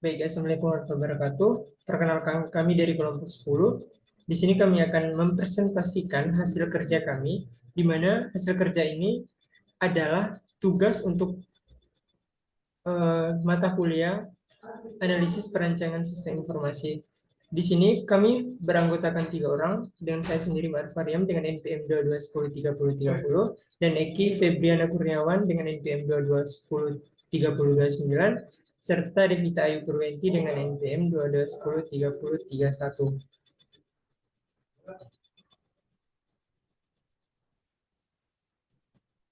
Baik, Assalamualaikum warahmatullahi wabarakatuh. Perkenalkan kami dari kelompok 10. Di sini kami akan mempresentasikan hasil kerja kami, di mana hasil kerja ini adalah tugas untuk mata kuliah analisis perancangan sistem informasi. Di sini kami beranggotakan 3 orang, dengan saya sendiri Ma'ruf Maryam dengan NPM 22103030 dan Eki Febriana Kurniawan dengan NPM 22103029 serta Devita Ayu Purwenti dengan NPM 22103031.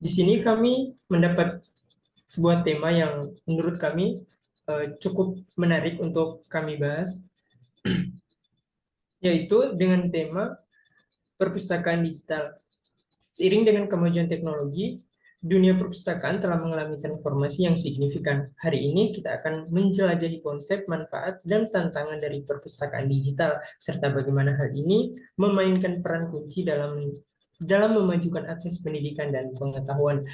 Di sini kami mendapat sebuah tema yang menurut kami cukup menarik untuk kami bahas, yaitu dengan tema perpustakaan digital. Seiring dengan kemajuan teknologi, dunia perpustakaan telah mengalami transformasi yang signifikan. Hari ini kita akan menjelajahi konsep, manfaat, dan tantangan dari perpustakaan digital, serta bagaimana hal ini memainkan peran kunci dalam memajukan akses pendidikan dan pengetahuan.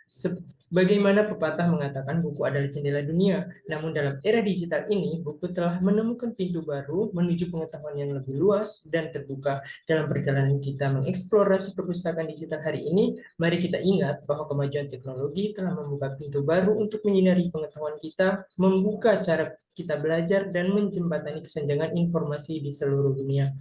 Sebagaimana pepatah mengatakan buku adalah jendela dunia, namun dalam era digital ini, buku telah menemukan pintu baru menuju pengetahuan yang lebih luas dan terbuka. Dalam perjalanan kita mengeksplorasi perpustakaan digital hari ini, mari kita ingat bahwa kemajuan teknologi telah membuka pintu baru untuk menyinari pengetahuan kita, membuka cara kita belajar, dan menjembatani kesenjangan informasi di seluruh dunia.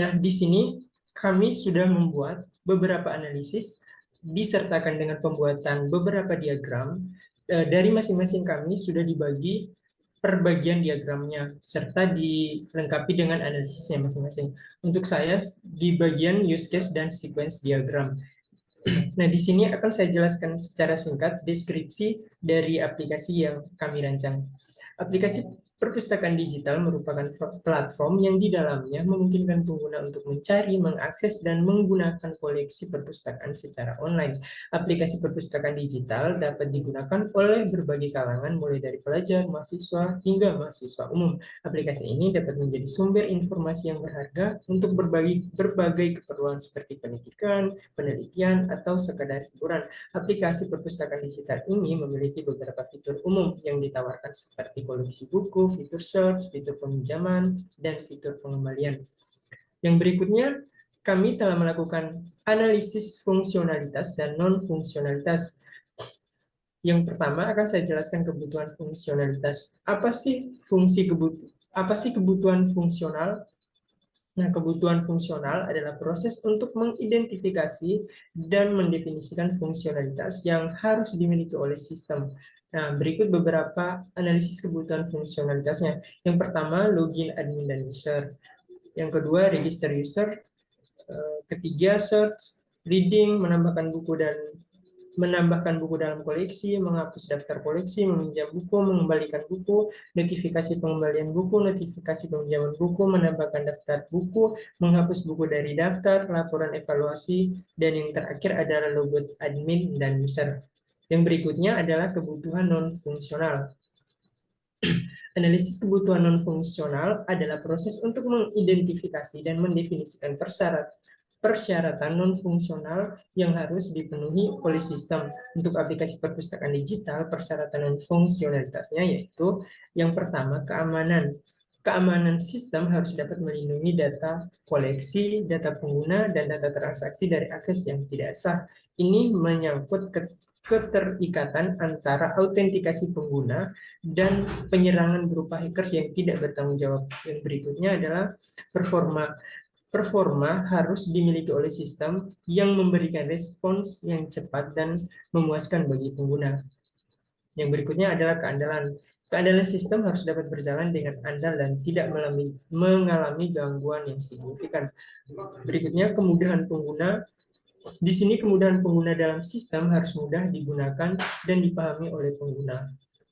Nah, di sini kami sudah membuat beberapa analisis disertakan dengan pembuatan beberapa diagram. Dari masing-masing kami sudah dibagi per bagian diagramnya serta dilengkapi dengan analisisnya masing-masing. Untuk saya di bagian use case dan sequence diagram. Nah, di sini akan saya jelaskan secara singkat deskripsi dari aplikasi yang kami rancang. Aplikasi perpustakaan digital merupakan platform yang di dalamnya memungkinkan pengguna untuk mencari, mengakses, dan menggunakan koleksi perpustakaan secara online. Aplikasi perpustakaan digital dapat digunakan oleh berbagai kalangan, mulai dari pelajar, mahasiswa, hingga mahasiswa umum. Aplikasi ini dapat menjadi sumber informasi yang berharga untuk berbagai keperluan seperti pendidikan, penelitian, atau sekadar hiburan. Aplikasi perpustakaan digital ini memiliki beberapa fitur umum yang ditawarkan seperti koleksi buku, fitur search, fitur peminjaman, dan fitur pengembalian. Yang berikutnya, kami telah melakukan analisis fungsionalitas dan non-fungsionalitas. Yang pertama akan saya jelaskan kebutuhan fungsionalitas. Apa sih kebutuhan fungsional? Nah, kebutuhan fungsional adalah proses untuk mengidentifikasi dan mendefinisikan fungsionalitas yang harus dimiliki oleh sistem. Nah, berikut beberapa analisis kebutuhan fungsionalitasnya. Yang pertama, login, admin, dan user. Yang kedua, register user. Ketiga, search, reading, menambahkan buku dalam koleksi, menghapus daftar koleksi, meminjam buku, mengembalikan buku, notifikasi pengembalian buku, notifikasi peminjaman buku, menambahkan daftar buku, menghapus buku dari daftar, laporan evaluasi, dan yang terakhir adalah logout admin dan user. Yang berikutnya adalah kebutuhan non-fungsional. Analisis kebutuhan non-fungsional adalah proses untuk mengidentifikasi dan mendefinisikan persyaratan non-fungsional yang harus dipenuhi oleh sistem. Untuk aplikasi perpustakaan digital, persyaratan non-fungsionalitasnya yaitu yang pertama, keamanan. Keamanan sistem harus dapat melindungi data koleksi, data pengguna, dan data transaksi dari akses yang tidak sah. Ini menyangkut keterikatan antara autentikasi pengguna dan penyerangan berupa hackers yang tidak bertanggung jawab. Yang berikutnya adalah performa harus dimiliki oleh sistem yang memberikan respons yang cepat dan memuaskan bagi pengguna. Yang berikutnya adalah keandalan. Keandalan sistem harus dapat berjalan dengan andal dan tidak mengalami gangguan yang signifikan. Berikutnya, kemudahan pengguna. Di sini kemudahan pengguna dalam sistem harus mudah digunakan dan dipahami oleh pengguna.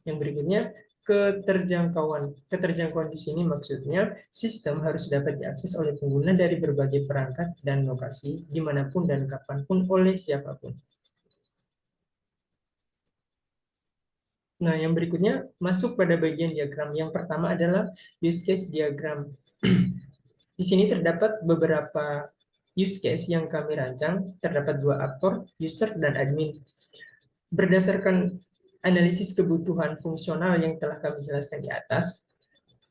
Yang berikutnya, keterjangkauan. Keterjangkauan di sini maksudnya sistem harus dapat diakses oleh pengguna dari berbagai perangkat dan lokasi, dimanapun dan kapanpun oleh siapapun. Nah, yang berikutnya masuk pada bagian diagram. Yang pertama adalah use case diagram. Di sini terdapat beberapa use case yang kami rancang. Terdapat 2 aktor, user dan admin. Berdasarkan analisis kebutuhan fungsional yang telah kami jelaskan di atas,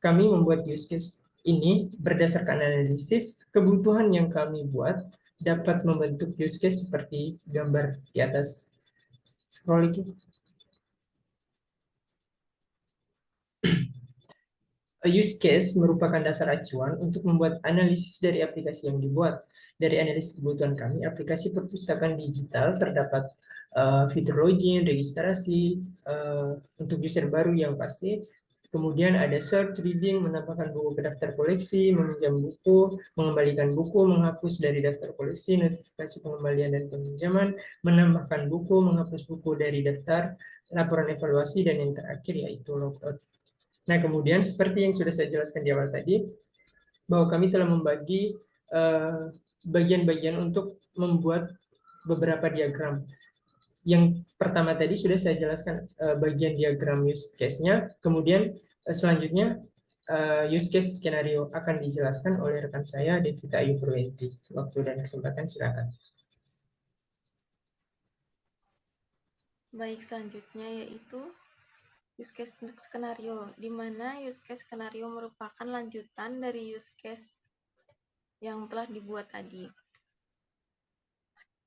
kami membuat use case ini berdasarkan analisis kebutuhan yang kami buat dapat membentuk use case seperti gambar di atas. Scroll lagi. Use case merupakan dasar acuan untuk membuat analisis dari aplikasi yang dibuat. Dari analisis kebutuhan kami, aplikasi perpustakaan digital terdapat fitur login, registrasi, untuk user baru yang pasti. Kemudian ada search, reading, menambahkan buku ke daftar koleksi, meminjam buku, mengembalikan buku, menghapus dari daftar koleksi, notifikasi pengembalian dan peminjaman, menambahkan buku, menghapus buku dari daftar, laporan evaluasi, dan yang terakhir yaitu logout. Nah, kemudian seperti yang sudah saya jelaskan di awal tadi, bahwa kami telah membagi bagian-bagian untuk membuat beberapa diagram. Yang pertama tadi sudah saya jelaskan bagian diagram use case-nya, kemudian selanjutnya use case skenario akan dijelaskan oleh rekan saya, Devita Ayu Purwenti. Waktu dan kesempatan silakan. Baik, selanjutnya yaitu use case skenario, di mana use case skenario merupakan lanjutan dari use case yang telah dibuat tadi.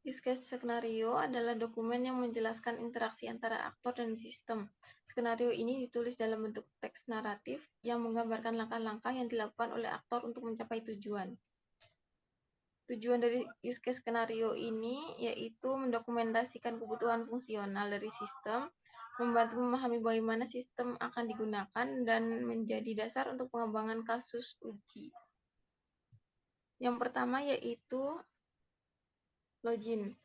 Use case skenario adalah dokumen yang menjelaskan interaksi antara aktor dan sistem. Skenario ini ditulis dalam bentuk teks naratif yang menggambarkan langkah-langkah yang dilakukan oleh aktor untuk mencapai tujuan. Tujuan dari use case skenario ini yaitu mendokumentasikan kebutuhan fungsional dari sistem, membantu memahami bagaimana sistem akan digunakan, dan menjadi dasar untuk pengembangan kasus uji. Yang pertama yaitu login.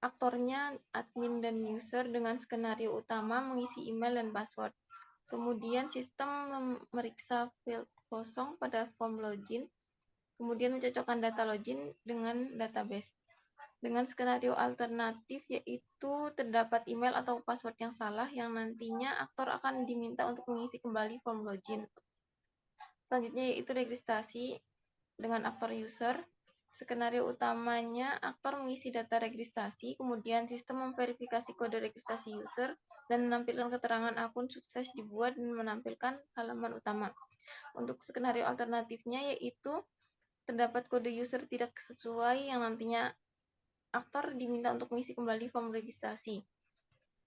Aktornya admin dan user dengan skenario utama mengisi email dan password. Kemudian sistem memeriksa field kosong pada form login, kemudian mencocokkan data login dengan database. Dengan skenario alternatif yaitu terdapat email atau password yang salah yang nantinya aktor akan diminta untuk mengisi kembali form login. Selanjutnya yaitu registrasi dengan aktor user. Skenario utamanya aktor mengisi data registrasi, kemudian sistem memverifikasi kode registrasi user dan menampilkan keterangan akun sukses dibuat dan menampilkan halaman utama. Untuk skenario alternatifnya yaitu terdapat kode user tidak sesuai yang nantinya aktor diminta untuk mengisi kembali form registrasi.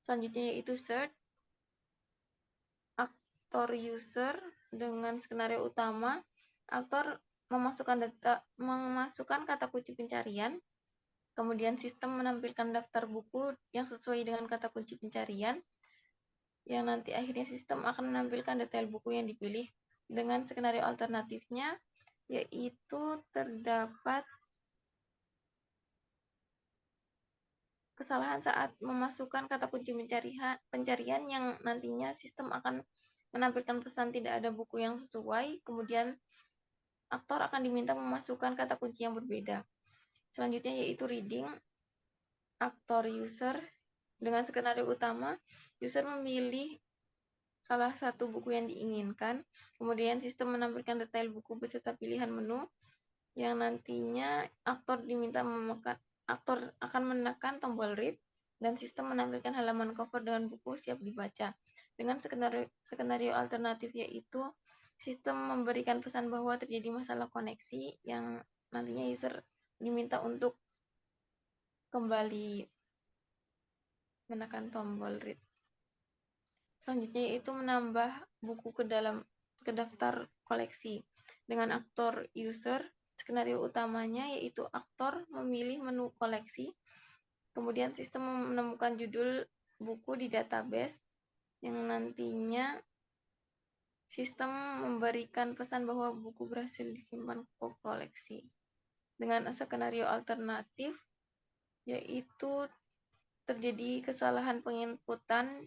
Selanjutnya yaitu search. Aktor user dengan skenario utama, aktor memasukkan kata kunci pencarian, kemudian sistem menampilkan daftar buku yang sesuai dengan kata kunci pencarian, yang nanti akhirnya sistem akan menampilkan detail buku yang dipilih. Dengan skenario alternatifnya yaitu terdapat kesalahan saat memasukkan kata kunci pencarian yang nantinya sistem akan menampilkan pesan tidak ada buku yang sesuai, kemudian aktor akan diminta memasukkan kata kunci yang berbeda. Selanjutnya yaitu reading. Aktor user dengan skenario utama, user memilih salah satu buku yang diinginkan, kemudian sistem menampilkan detail buku beserta pilihan menu, yang nantinya aktor akan menekan tombol read dan sistem menampilkan halaman cover dengan buku siap dibaca. Dengan skenario alternatif yaitu sistem memberikan pesan bahwa terjadi masalah koneksi yang nantinya user diminta untuk kembali menekan tombol read. Selanjutnya yaitu menambah buku ke daftar koleksi. Dengan aktor user, skenario utamanya yaitu aktor memilih menu koleksi, kemudian sistem menemukan judul buku di database yang nantinya sistem memberikan pesan bahwa buku berhasil disimpan ke koleksi. Dengan skenario alternatif yaitu terjadi kesalahan penginputan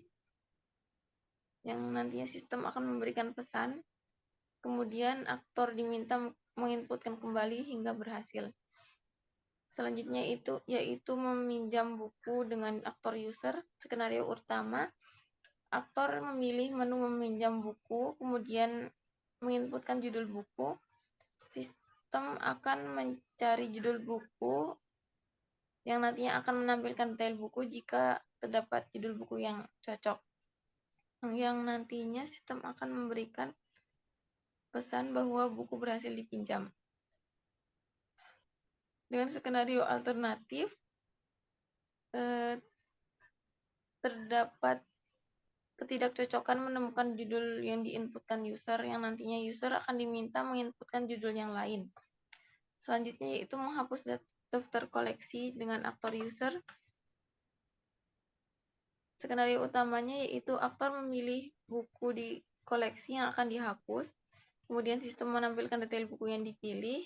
yang nantinya sistem akan memberikan pesan, kemudian aktor diminta menginputkan kembali hingga berhasil. Selanjutnya yaitu meminjam buku dengan aktor user. Skenario utama, aktor memilih menu meminjam buku, kemudian menginputkan judul buku. Sistem akan mencari judul buku yang nantinya akan menampilkan detail buku jika terdapat judul buku yang cocok. Yang nantinya sistem akan memberikan pesan bahwa buku berhasil dipinjam. Dengan skenario alternatif, terdapat ketidakcocokan menemukan judul yang diinputkan user, yang nantinya user akan diminta menginputkan judul yang lain. Selanjutnya yaitu menghapus daftar koleksi dengan aktor user. Skenario utamanya yaitu aktor memilih buku di koleksi yang akan dihapus, kemudian sistem menampilkan detail buku yang dipilih,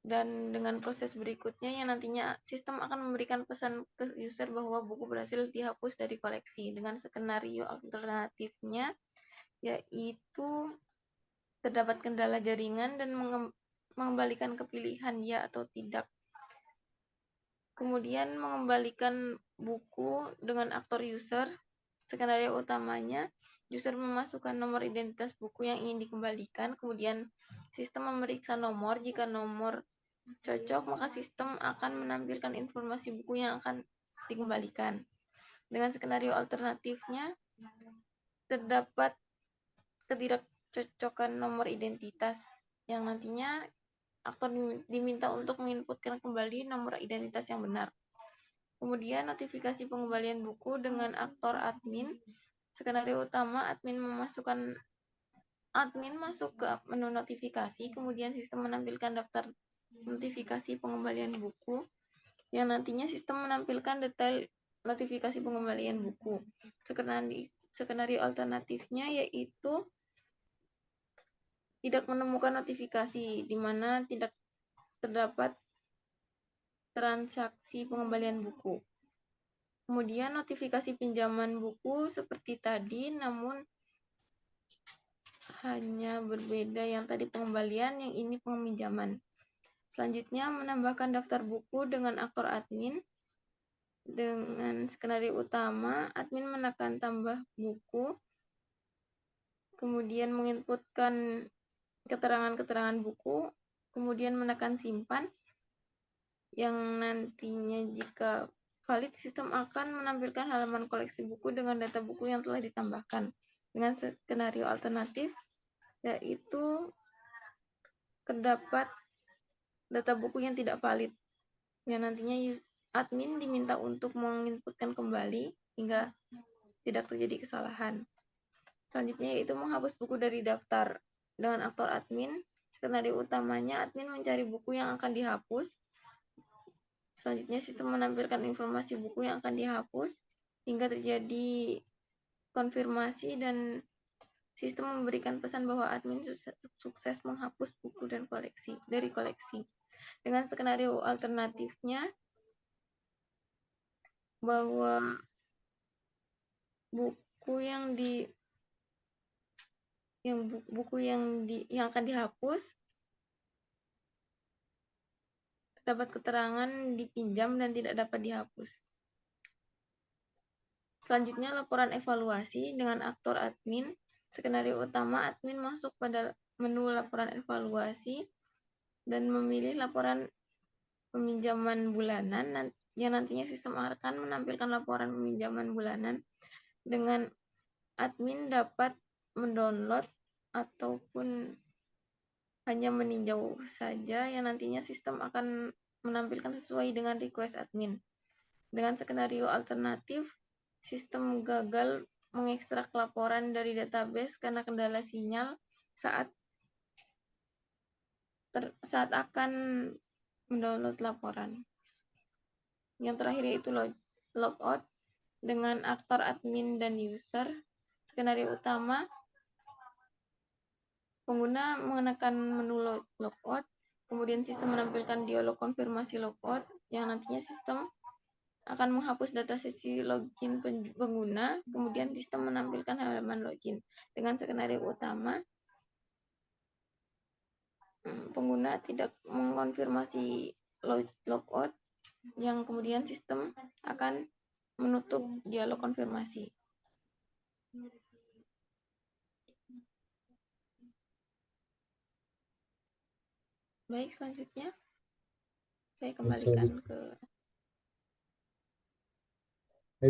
dan dengan proses berikutnya yang nantinya sistem akan memberikan pesan ke user bahwa buku berhasil dihapus dari koleksi. Dengan skenario alternatifnya yaitu terdapat kendala jaringan dan mengembalikan kepilihan ya atau tidak. Kemudian mengembalikan buku dengan aktor user. Skenario utamanya, user memasukkan nomor identitas buku yang ingin dikembalikan, kemudian sistem memeriksa nomor. Jika nomor cocok, maka sistem akan menampilkan informasi buku yang akan dikembalikan. Dengan skenario alternatifnya, terdapat ketidakcocokan nomor identitas, yang nantinya aktor diminta untuk menginputkan kembali nomor identitas yang benar. Kemudian notifikasi pengembalian buku dengan aktor admin. Skenario utama, admin masuk ke menu notifikasi, kemudian sistem menampilkan daftar notifikasi pengembalian buku, yang nantinya sistem menampilkan detail notifikasi pengembalian buku. Skenario alternatifnya yaitu tidak menemukan notifikasi, di mana tidak terdapat transaksi pengembalian buku. Kemudian notifikasi pinjaman buku seperti tadi, namun hanya berbeda, yang tadi pengembalian, yang ini peminjaman. Selanjutnya menambahkan daftar buku dengan aktor admin. Dengan skenario utama, admin menekan tambah buku, kemudian menginputkan keterangan-keterangan buku, kemudian menekan simpan, yang nantinya jika valid, sistem akan menampilkan halaman koleksi buku dengan data buku yang telah ditambahkan. Dengan skenario alternatif, yaitu terdapat data buku yang tidak valid, yang nantinya admin diminta untuk menginputkan kembali hingga tidak terjadi kesalahan. Selanjutnya yaitu menghapus buku dari daftar. Dengan aktor admin, skenario utamanya admin mencari buku yang akan dihapus. Selanjutnya sistem menampilkan informasi buku yang akan dihapus hingga terjadi konfirmasi, dan sistem memberikan pesan bahwa admin sukses menghapus buku dan dari koleksi. Dengan skenario alternatifnya bahwa buku yang akan dihapus terdapat keterangan dipinjam dan tidak dapat dihapus. Selanjutnya laporan evaluasi dengan aktor admin. Skenario utama, admin masuk pada menu laporan evaluasi dan memilih laporan peminjaman bulanan, yang nantinya sistem akan menampilkan laporan peminjaman bulanan. Dengan admin dapat mendownload ataupun hanya meninjau saja, yang nantinya sistem akan menampilkan sesuai dengan request admin. Dengan skenario alternatif, sistem gagal mengekstrak laporan dari database karena kendala sinyal saat akan mendownload laporan. Yang terakhir yaitu logout dengan aktor admin dan user. Skenario utama, pengguna menekan menu logout, kemudian sistem menampilkan dialog konfirmasi logout, yang nantinya sistem akan menghapus data sesi login pengguna, kemudian sistem menampilkan halaman login. Dengan skenario utama, pengguna tidak mengonfirmasi logout, yang kemudian sistem akan menutup dialog konfirmasi. Baik, selanjutnya. Saya Baik, kembalikan ke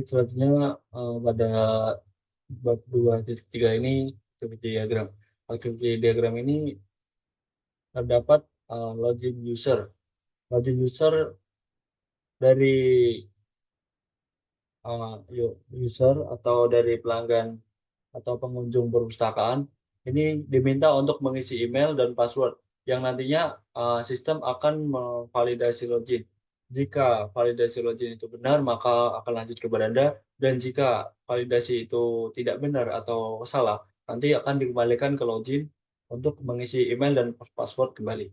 selanjutnya pada bab 2.3 ini activity diagram. Activity diagram ini terdapat login user. Login user dari user atau dari pelanggan atau pengunjung perpustakaan ini diminta untuk mengisi email dan password yang nantinya sistem akan memvalidasi login. Jika validasi login itu benar, maka akan lanjut ke beranda, dan jika validasi itu tidak benar atau salah, nanti akan dikembalikan ke login untuk mengisi email dan password kembali.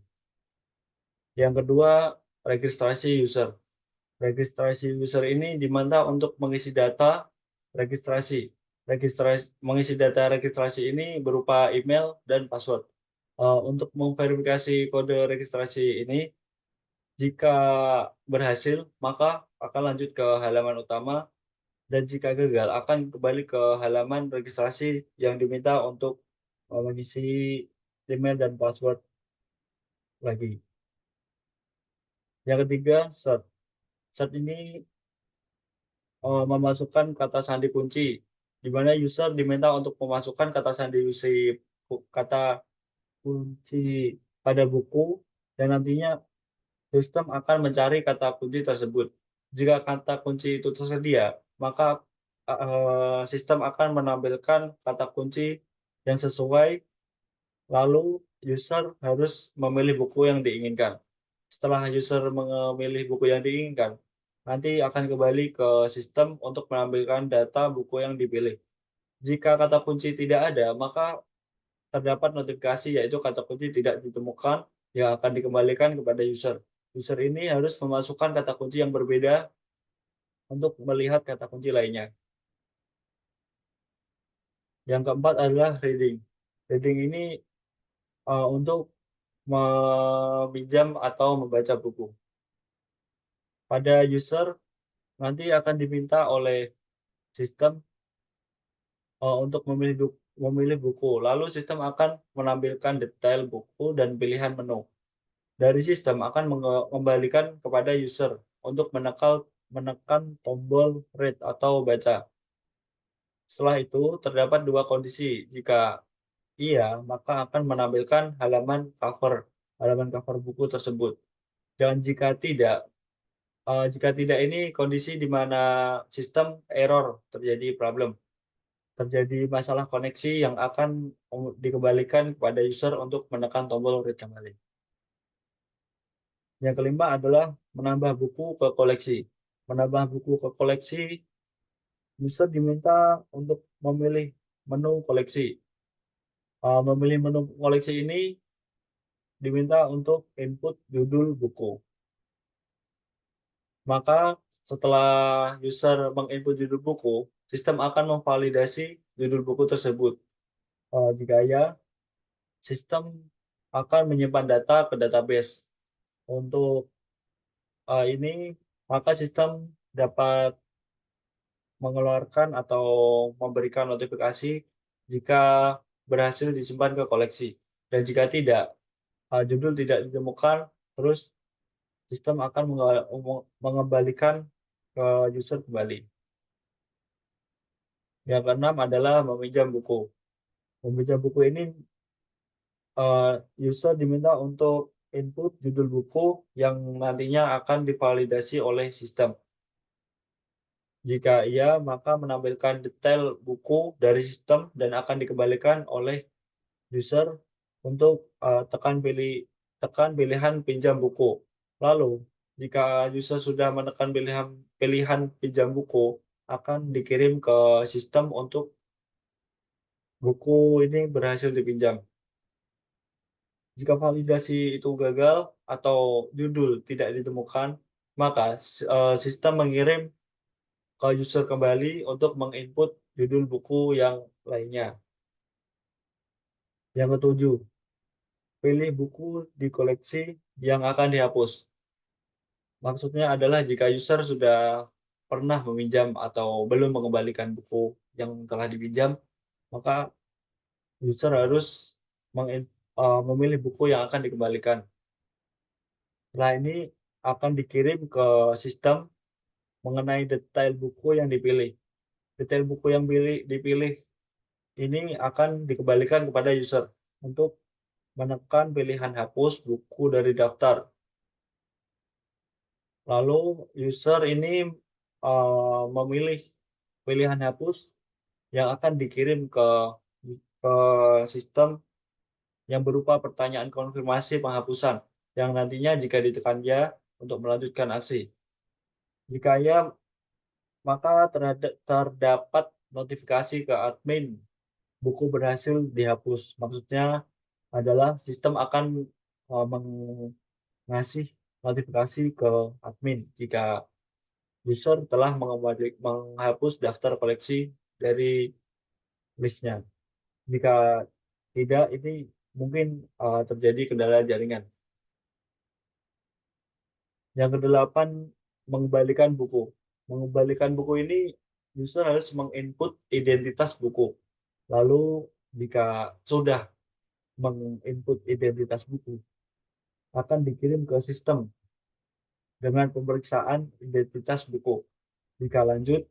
Yang kedua, registrasi user. Registrasi user ini diminta untuk mengisi data registrasi. Mengisi data registrasi ini berupa email dan password. Untuk memverifikasi kode registrasi ini, jika berhasil, maka akan lanjut ke halaman utama, dan jika gagal, akan kembali ke halaman registrasi yang diminta untuk mengisi email dan password lagi. Yang ketiga, search. Search ini memasukkan kata sandi kunci, di mana user diminta untuk memasukkan kata kunci pada buku, dan nantinya sistem akan mencari kata kunci tersebut. Jika kata kunci itu tersedia, maka sistem akan menampilkan kata kunci yang sesuai, lalu user harus memilih buku yang diinginkan. Setelah user memilih buku yang diinginkan, nanti akan kembali ke sistem untuk menampilkan data buku yang dipilih. Jika kata kunci tidak ada, maka terdapat notifikasi yaitu kata kunci tidak ditemukan yang akan dikembalikan kepada user. User ini harus memasukkan kata kunci yang berbeda untuk melihat kata kunci lainnya. Yang keempat adalah reading. Reading ini untuk meminjam atau membaca buku. Pada user nanti akan diminta oleh sistem untuk memilih buku. Lalu sistem akan menampilkan detail buku dan pilihan menu. Dari sistem akan mengembalikan kepada user untuk menekan tombol read atau baca. Setelah itu terdapat dua kondisi. Jika iya, maka akan menampilkan halaman cover buku tersebut. Dan jika tidak ini kondisi di mana sistem error, terjadi masalah koneksi yang akan dikembalikan kepada user untuk menekan tombol read kembali. Yang kelima adalah menambah buku ke koleksi. Menambah buku ke koleksi, user diminta untuk memilih menu koleksi. Memilih menu koleksi ini diminta untuk input judul buku. Maka setelah user menginput judul buku, sistem akan memvalidasi judul buku tersebut. Jika ya, sistem akan menyimpan data ke database. Untuk ini, maka sistem dapat mengeluarkan atau memberikan notifikasi jika berhasil disimpan ke koleksi. Dan jika tidak, judul tidak ditemukan, terus sistem akan mengembalikan ke user kembali. Yang keenam adalah meminjam buku. Meminjam buku ini user diminta untuk input judul buku yang nantinya akan divalidasi oleh sistem. Jika iya, maka menampilkan detail buku dari sistem dan akan dikembalikan oleh user untuk tekan pilihan pinjam buku. Lalu, jika user sudah menekan pilihan pinjam buku, akan dikirim ke sistem untuk buku ini berhasil dipinjam. Jika validasi itu gagal atau judul tidak ditemukan, maka sistem mengirim ke user kembali untuk menginput judul buku yang lainnya. Yang ketujuh, pilih buku di koleksi yang akan dihapus. Maksudnya adalah jika user sudah pernah meminjam atau belum mengembalikan buku yang telah dipinjam, maka user harus memilih buku yang akan dikembalikan. Setelah ini akan dikirim ke sistem mengenai detail buku yang dipilih. Detail buku yang dipilih ini akan dikembalikan kepada user untuk menekan pilihan hapus buku dari daftar. Lalu user ini memilih pilihan hapus yang akan dikirim ke sistem yang berupa pertanyaan konfirmasi penghapusan yang nantinya jika ditekan ya untuk melanjutkan aksi. Jika ya, maka terdapat notifikasi ke admin buku berhasil dihapus. Maksudnya adalah sistem akan mengasih notifikasi ke admin jika user telah menghapus daftar koleksi dari listnya. Jika tidak, ini mungkin terjadi kendala jaringan. Yang kedelapan, mengembalikan buku. Mengembalikan buku ini user harus menginput identitas buku. Lalu jika sudah menginput identitas buku, akan dikirim ke sistem dengan pemeriksaan identitas buku. Jika lanjut,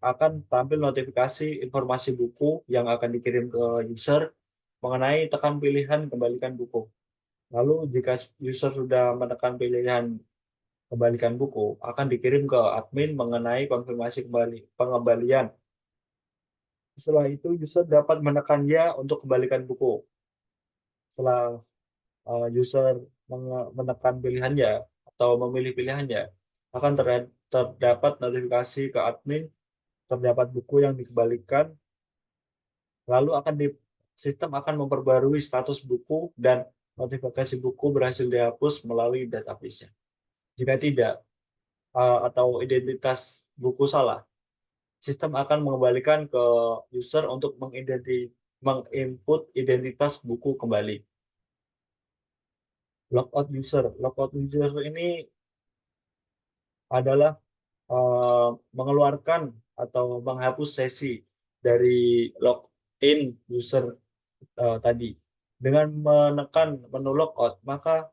akan tampil notifikasi informasi buku yang akan dikirim ke user mengenai tekan pilihan kembalikan buku. Lalu jika user sudah menekan pilihan kembalikan buku, akan dikirim ke admin mengenai konfirmasi pengembalian. Setelah itu user dapat menekan ya untuk kembalikan buku. Setelah user menekan pilihannya atau memilih pilihannya, akan terdapat notifikasi ke admin terdapat buku yang dikembalikan, lalu sistem akan memperbarui status buku dan notifikasi buku berhasil dihapus melalui database-nya. Jika tidak, atau identitas buku salah, sistem akan mengembalikan ke user untuk menginput identitas buku kembali. Logout user. Logout user ini adalah mengeluarkan atau menghapus sesi dari login user tadi. Dengan menekan menu logout, maka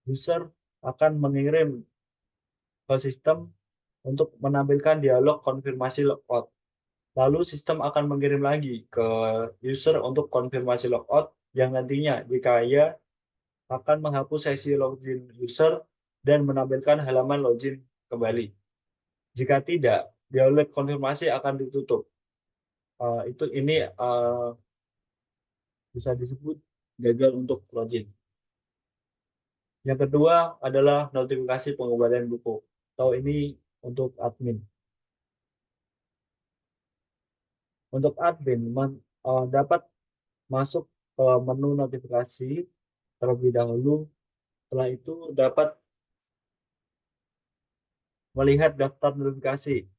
user akan mengirim ke sistem untuk menampilkan dialog konfirmasi logout. Lalu sistem akan mengirim lagi ke user untuk konfirmasi logout yang nantinya jika ia akan menghapus sesi login user dan menampilkan halaman login kembali. Jika tidak, dialog konfirmasi akan ditutup. Ini bisa disebut gagal untuk login. Yang kedua adalah notifikasi pengembalian buku, atau ini untuk admin. Untuk admin dapat masuk ke menu notifikasi terlebih dahulu. Setelah itu dapat melihat daftar notifikasi.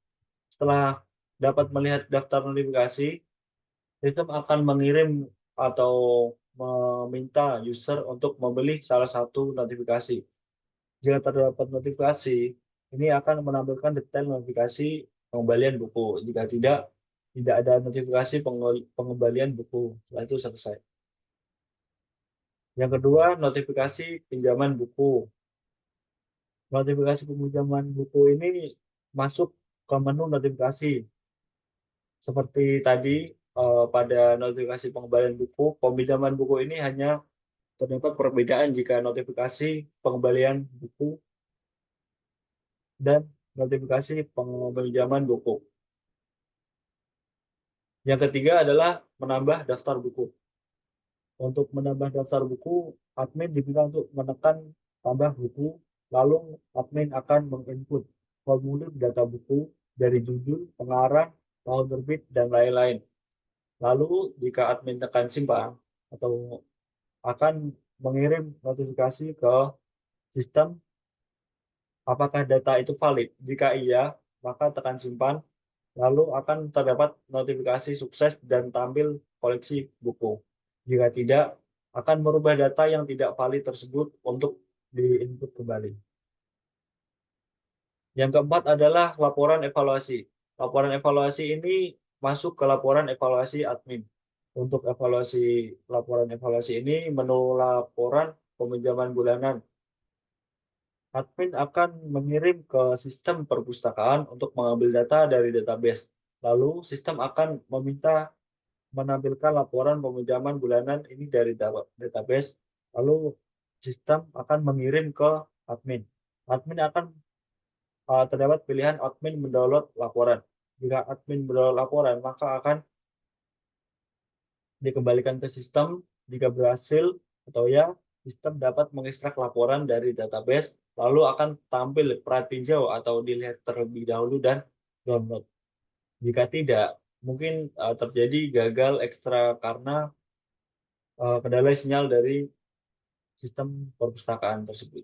Setelah dapat melihat daftar notifikasi, sistem akan mengirim atau meminta user untuk membeli salah satu notifikasi. Jika terdapat notifikasi, ini akan menampilkan detail notifikasi pengembalian buku. Jika tidak ada notifikasi pengembalian buku. Setelah itu selesai. Yang kedua, notifikasi pinjaman buku. Notifikasi pinjaman buku ini masuk ke menu notifikasi. Seperti tadi pada notifikasi pengembalian buku, peminjaman buku ini hanya terdapat perbedaan jika notifikasi pengembalian buku dan notifikasi peminjaman buku. Yang ketiga adalah menambah daftar buku. Untuk menambah daftar buku, admin diminta untuk menekan tambah buku, lalu admin akan menginput formulir data buku dari judul, pengarang, tahun terbit, dan lain-lain. Lalu jika admin tekan simpan, atau akan mengirim notifikasi ke sistem apakah data itu valid. Jika iya, maka tekan simpan, lalu akan terdapat notifikasi sukses dan tampil koleksi buku. Jika tidak, akan merubah data yang tidak valid tersebut untuk di-input kembali. Yang keempat adalah laporan evaluasi. Laporan evaluasi ini masuk ke laporan evaluasi admin. Untuk laporan evaluasi ini menu laporan peminjaman bulanan. admin akan mengirim ke sistem perpustakaan untuk mengambil data dari database. Lalu sistem akan meminta menampilkan laporan peminjaman bulanan ini dari database. Lalu sistem akan mengirim ke admin. Admin akan terdapat pilihan admin mendownload laporan. Jika admin mendownload laporan, maka akan dikembalikan ke sistem. Jika berhasil atau ya, sistem dapat mengekstrak laporan dari database, lalu akan tampil pratinjau atau dilihat terlebih dahulu dan download. Jika tidak, mungkin terjadi gagal ekstra karena kendala sinyal dari sistem perpustakaan tersebut.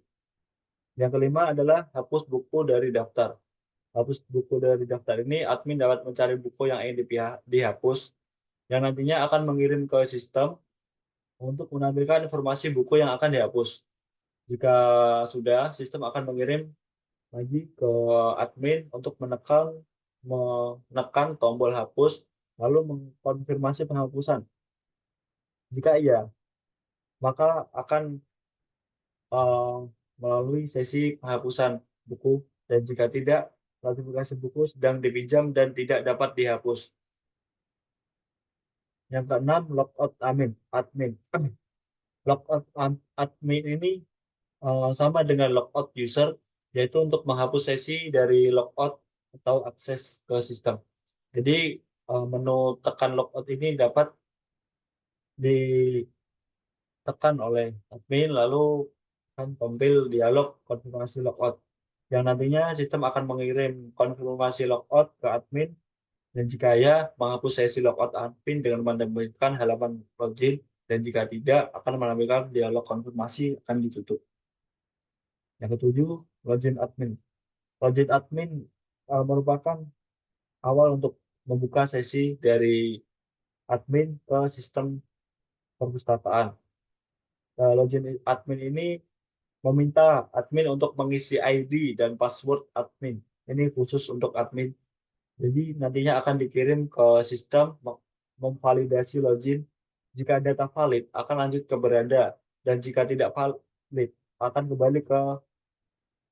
Yang kelima adalah hapus buku dari daftar. Hapus buku dari daftar ini, admin dapat mencari buku yang ingin dihapus, yang nantinya akan mengirim ke sistem untuk menampilkan informasi buku yang akan dihapus. Jika sudah, sistem akan mengirim lagi ke admin untuk menekan tombol hapus, lalu mengkonfirmasi penghapusan. Jika iya, maka akan uh, melalui sesi penghapusan buku, dan jika tidak, klasifikasi buku sedang dipinjam dan tidak dapat dihapus. Yang keenam, logout admin. Logout admin ini sama dengan logout user, yaitu untuk menghapus sesi dari logout atau akses ke sistem. Jadi menu tekan logout ini dapat ditekan oleh admin, lalu akan tampil dialog konfirmasi logout, yang nantinya sistem akan mengirim konfirmasi logout ke admin, dan jika ya, menghapus sesi logout admin dengan menampilkan halaman login, dan jika tidak, akan menampilkan dialog konfirmasi akan ditutup. Yang ketujuh, login admin. Login admin merupakan awal untuk membuka sesi dari admin ke sistem perpustakaan. Login admin ini meminta admin untuk mengisi ID dan password admin. Ini khusus untuk admin. Jadi nantinya akan dikirim ke sistem memvalidasi login. Jika data valid, akan lanjut ke beranda. Dan jika tidak valid, akan kembali ke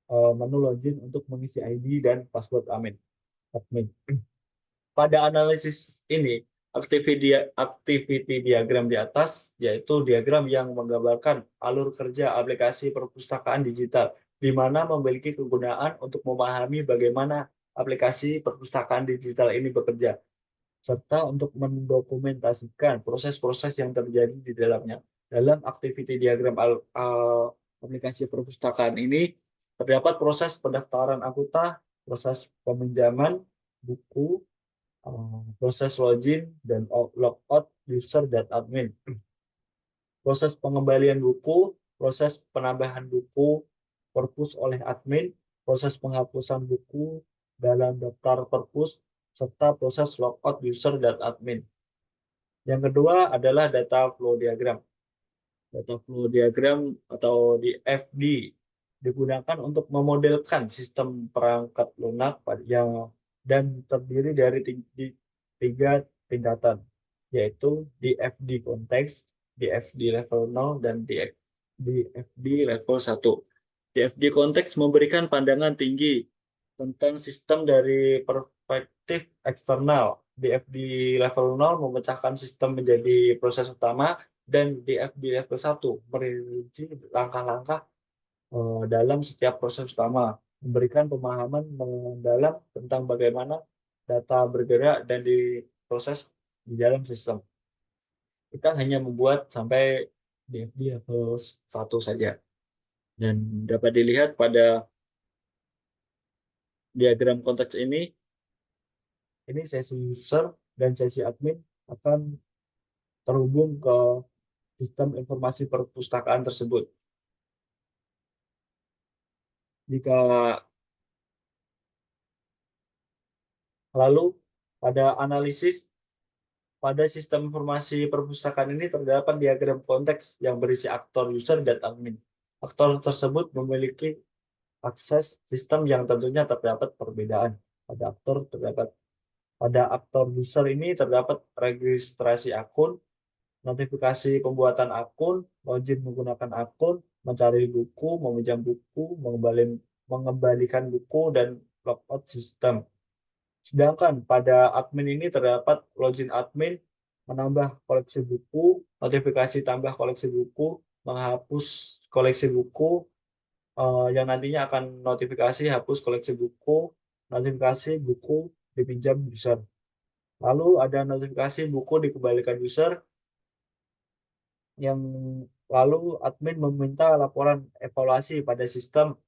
menu login untuk mengisi ID dan password admin. Pada analisis ini, activity diagram di atas, yaitu diagram yang menggambarkan alur kerja aplikasi perpustakaan digital, di mana memiliki kegunaan untuk memahami bagaimana aplikasi perpustakaan digital ini bekerja, serta untuk mendokumentasikan proses-proses yang terjadi di dalamnya. Dalam activity diagram aplikasi perpustakaan ini, terdapat proses pendaftaran anggota, proses peminjaman buku, proses login dan logout user dan admin, proses pengembalian buku, proses penambahan buku perpus oleh admin, proses penghapusan buku dalam daftar perpus, serta proses logout user dan admin. Yang kedua adalah data flow diagram. Data flow diagram atau DFD digunakan untuk memodelkan sistem perangkat lunak yang dan terdiri dari tiga tingkatan, yaitu DFD konteks, DFD level 0, dan DFD level 1. DFD konteks memberikan pandangan tinggi tentang sistem dari perspektif eksternal. DFD level 0 memecahkan sistem menjadi proses utama, dan DFD level 1 merinci langkah-langkah dalam setiap proses utama, memberikan pemahaman mendalam tentang bagaimana data bergerak dan diproses di dalam sistem. Kita hanya membuat sampai DFD level 1 saja. Dan dapat dilihat pada diagram konteks ini sesi user dan sesi admin akan terhubung ke sistem informasi perpustakaan tersebut. Jika lalu pada analisis pada sistem informasi perpustakaan ini terdapat diagram konteks yang berisi aktor user dan admin. Aktor tersebut memiliki akses sistem yang tentunya terdapat perbedaan. Pada aktor user ini terdapat registrasi akun, notifikasi pembuatan akun, login menggunakan akun, mencari buku, meminjam buku, mengembalikan buku, dan logout sistem. Sedangkan pada admin ini terdapat login admin, menambah koleksi buku, notifikasi tambah koleksi buku, menghapus koleksi buku, yang nantinya akan notifikasi hapus koleksi buku, notifikasi buku dipinjam user. Lalu ada notifikasi buku dikembalikan user, yang lalu admin meminta laporan evaluasi pada sistem.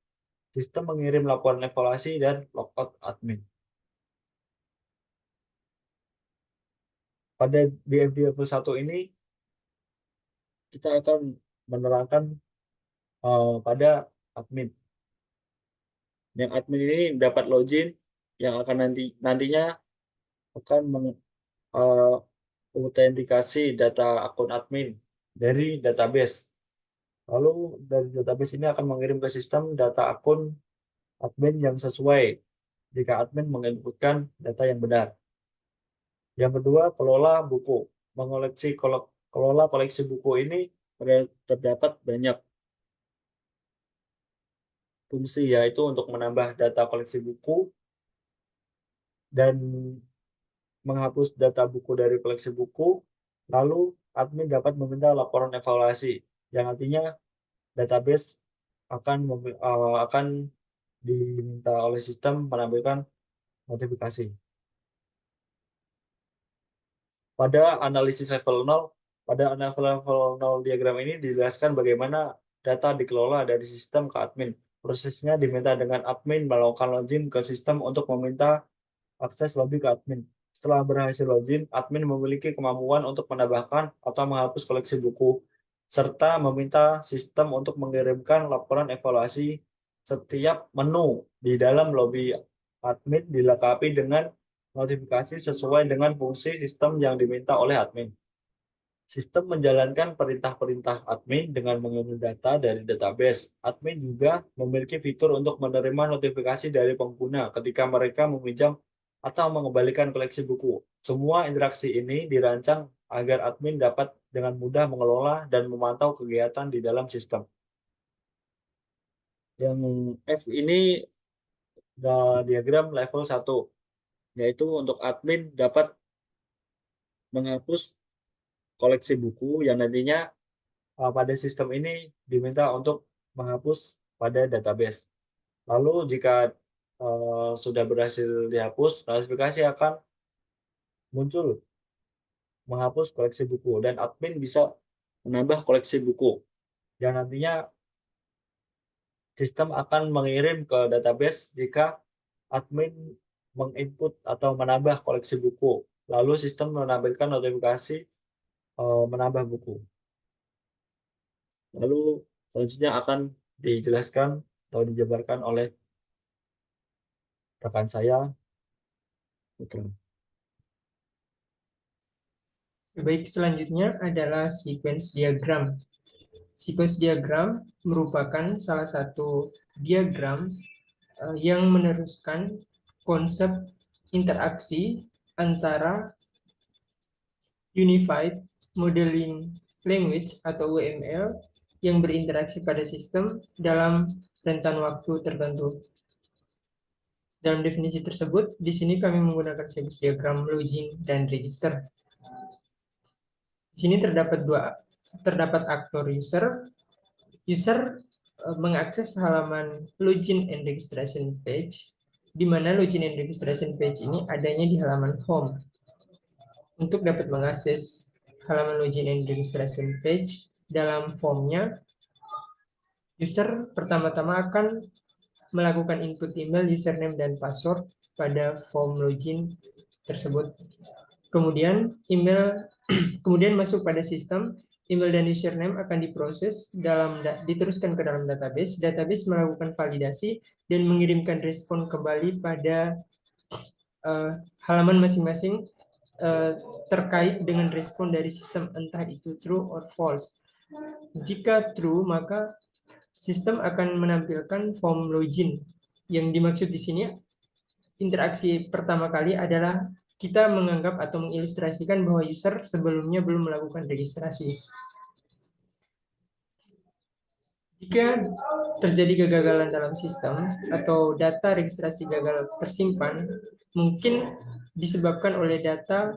Sistem mengirim laporan evaluasi dan logout admin. Pada BFD21 ini kita akan menerangkan pada admin. Yang admin ini dapat login yang akan nantinya akan autentikasi data akun admin dari database. Lalu dari database ini akan mengirim ke sistem data akun admin yang sesuai jika admin menginputkan data yang benar. Yang kedua, kelola buku. Kelola koleksi buku ini terdapat banyak fungsi, yaitu untuk menambah data koleksi buku dan menghapus data buku dari koleksi buku. Lalu admin dapat meminta laporan evaluasi, yang artinya database akan diminta oleh sistem menampilkan notifikasi. Pada analisis level 0, pada level 0 diagram ini dijelaskan bagaimana data dikelola dari sistem ke admin. Prosesnya diminta dengan admin melakukan login ke sistem untuk meminta akses lobby ke admin. Setelah berhasil login, admin memiliki kemampuan untuk menambahkan atau menghapus koleksi buku, serta meminta sistem untuk mengirimkan laporan evaluasi. Setiap menu di dalam lobby admin dilengkapi dengan notifikasi sesuai dengan fungsi sistem yang diminta oleh admin. Sistem menjalankan perintah-perintah admin dengan mengambil data dari database. Admin juga memiliki fitur untuk menerima notifikasi dari pengguna ketika mereka meminjam atau mengembalikan koleksi buku. Semua interaksi ini dirancang agar admin dapat dengan mudah mengelola dan memantau kegiatan di dalam sistem. Yang F ini diagram level 1, yaitu untuk admin dapat menghapus koleksi buku yang nantinya pada sistem ini diminta untuk menghapus pada database. Lalu jika sudah berhasil dihapus, notifikasi akan muncul menghapus koleksi buku dan admin bisa menambah koleksi buku yang nantinya sistem akan mengirim ke database jika admin menginput atau menambah koleksi buku. Lalu sistem menampilkan notifikasi menambah buku. Lalu selanjutnya akan dijelaskan atau dijabarkan oleh rekan saya, Putra. Baik, selanjutnya adalah sequence diagram. Sequence diagram merupakan salah satu diagram yang meneruskan konsep interaksi antara Unified Modeling Language atau UML yang berinteraksi pada sistem dalam rentan waktu tertentu. Dalam definisi tersebut, di sini kami menggunakan sequence diagram login dan register. Di sini terdapat aktor user. User mengakses halaman login and registration page, di mana login and registration page ini adanya di halaman home. Untuk dapat mengakses halaman login and registration page dalam formnya, user pertama-tama akan melakukan input email, username, dan password pada form login tersebut. Kemudian kemudian masuk pada sistem, email dan username akan diproses diteruskan ke dalam database. Database melakukan validasi dan mengirimkan respon kembali pada halaman masing-masing terkait dengan respon dari sistem, entah itu true or false. Jika true, maka sistem akan menampilkan form login. Yang dimaksud di sini interaksi pertama kali adalah kita menganggap atau mengilustrasikan bahwa user sebelumnya belum melakukan registrasi. Jika terjadi kegagalan dalam sistem atau data registrasi gagal tersimpan, mungkin disebabkan oleh data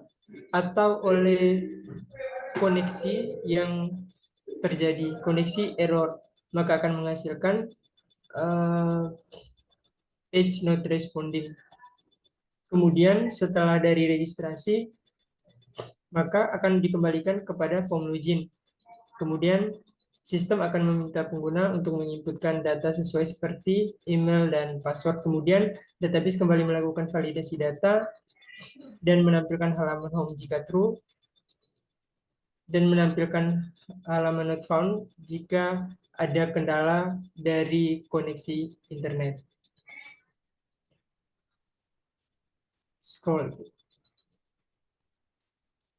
atau oleh koneksi yang terjadi, koneksi error, maka akan menghasilkan page not responding. Kemudian setelah dari registrasi, maka akan dikembalikan kepada form login. Kemudian sistem akan meminta pengguna untuk menginputkan data sesuai seperti email dan password. Kemudian database kembali melakukan validasi data dan menampilkan halaman home jika true, dan menampilkan halaman not found jika ada kendala dari koneksi internet. Scroll.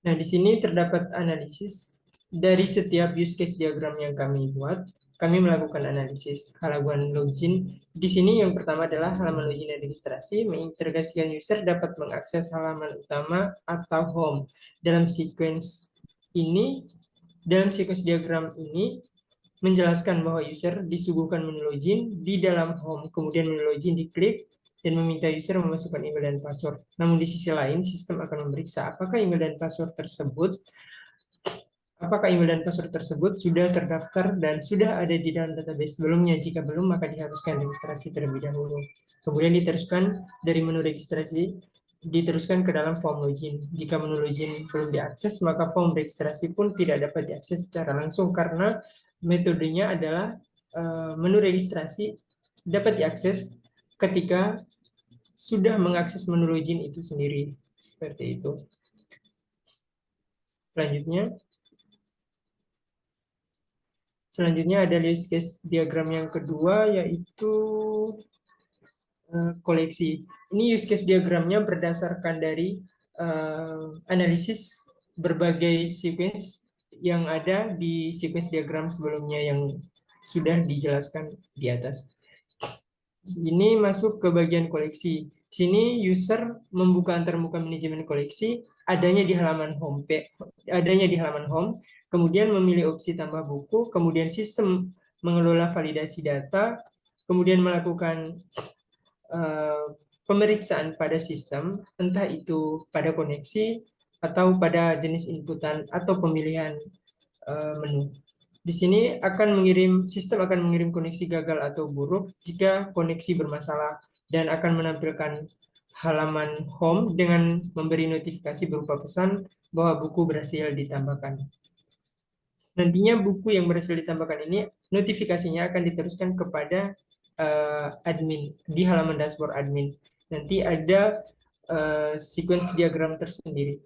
Nah, di sini terdapat analisis dari setiap use case diagram yang kami buat. Kami melakukan analisis halaman login. Di sini yang pertama adalah halaman login dan registrasi, mengintegrasikan user dapat mengakses halaman utama atau home. Dalam sequence diagram ini menjelaskan bahwa user disuguhkan menu login di dalam home, kemudian menu login diklik dan meminta user memasukkan email dan password. Namun di sisi lain, sistem akan memeriksa apakah email dan password tersebut sudah terdaftar dan sudah ada di dalam database sebelumnya. Jika belum, maka diharuskan registrasi terlebih dahulu. Kemudian diteruskan dari menu registrasi, diteruskan ke dalam form login. Jika menu login belum diakses, maka form registrasi pun tidak dapat diakses secara langsung karena metodenya adalah menu registrasi dapat diakses ketika sudah mengakses menu login itu sendiri. Seperti itu. Selanjutnya ada use case diagram yang kedua, yaitu koleksi. Ini use case diagramnya berdasarkan dari analisis berbagai sequence yang ada di sequence diagram sebelumnya yang sudah dijelaskan di atas. Ini masuk ke bagian koleksi. Sini user membuka antarmuka manajemen koleksi adanya di halaman home, kemudian memilih opsi tambah buku, kemudian sistem mengelola validasi data, kemudian melakukan pemeriksaan pada sistem, entah itu pada koneksi atau pada jenis inputan atau pemilihan menu. Di sini sistem akan mengirim koneksi gagal atau buruk jika koneksi bermasalah dan akan menampilkan halaman home dengan memberi notifikasi berupa pesan bahwa buku berhasil ditambahkan. Nantinya buku yang berhasil ditambahkan ini notifikasinya akan diteruskan kepada admin di halaman dashboard admin. Nanti ada sequence diagram tersendiri.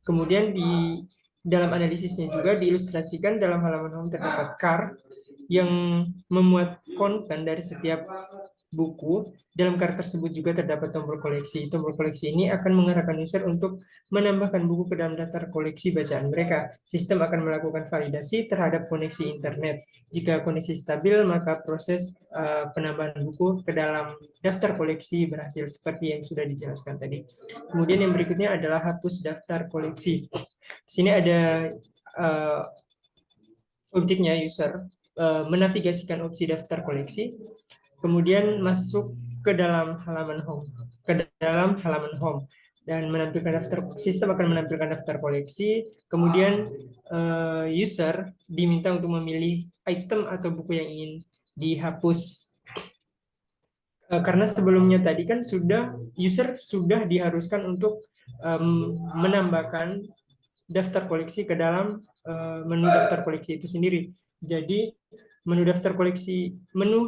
Kemudian di dalam analisisnya juga diilustrasikan dalam halaman home terdapat card yang memuat konten dari setiap buku. Dalam card tersebut juga terdapat tombol koleksi. Tombol koleksi ini akan mengarahkan user untuk menambahkan buku ke dalam daftar koleksi bacaan mereka. Sistem akan melakukan validasi terhadap koneksi internet. Jika koneksi stabil, maka proses penambahan buku ke dalam daftar koleksi berhasil seperti yang sudah dijelaskan tadi. Kemudian yang berikutnya adalah hapus daftar koleksi. Di sini ada objeknya user menavigasikan opsi daftar koleksi, kemudian masuk ke dalam halaman home, dan menampilkan sistem akan menampilkan daftar koleksi. Kemudian user diminta untuk memilih item atau buku yang ingin dihapus. Karena sebelumnya tadi kan user sudah diharuskan untuk menambahkan daftar koleksi ke dalam menu daftar koleksi itu sendiri. Jadi menu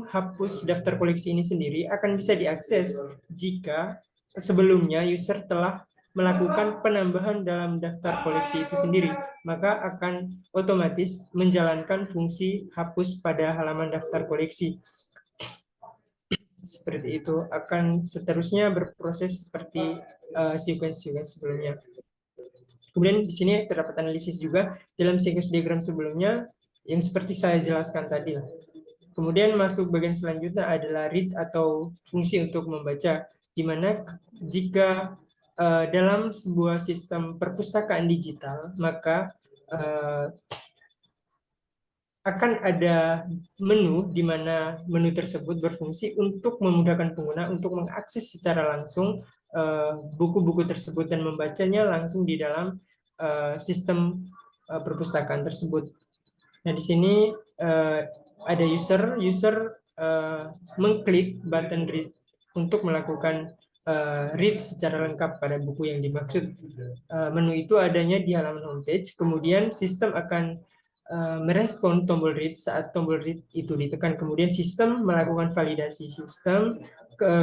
hapus daftar koleksi ini sendiri akan bisa diakses jika sebelumnya user telah melakukan penambahan dalam daftar koleksi itu sendiri, maka akan otomatis menjalankan fungsi hapus pada halaman daftar koleksi. Seperti itu, akan seterusnya berproses seperti sequence sebelumnya. Kemudian di sini terdapat analisis juga dalam sequence diagram sebelumnya yang seperti saya jelaskan tadi. Kemudian masuk bagian selanjutnya adalah read atau fungsi untuk membaca, di mana jika dalam sebuah sistem perpustakaan digital, maka akan ada menu di mana menu tersebut berfungsi untuk memudahkan pengguna untuk mengakses secara langsung buku-buku tersebut dan membacanya langsung di dalam sistem perpustakaan tersebut. Nah, di sini ada user mengklik button read untuk melakukan read secara lengkap pada buku yang dimaksud. Menu itu adanya di halaman homepage, kemudian sistem akan merespon tombol read saat tombol read itu ditekan. Kemudian sistem melakukan validasi sistem,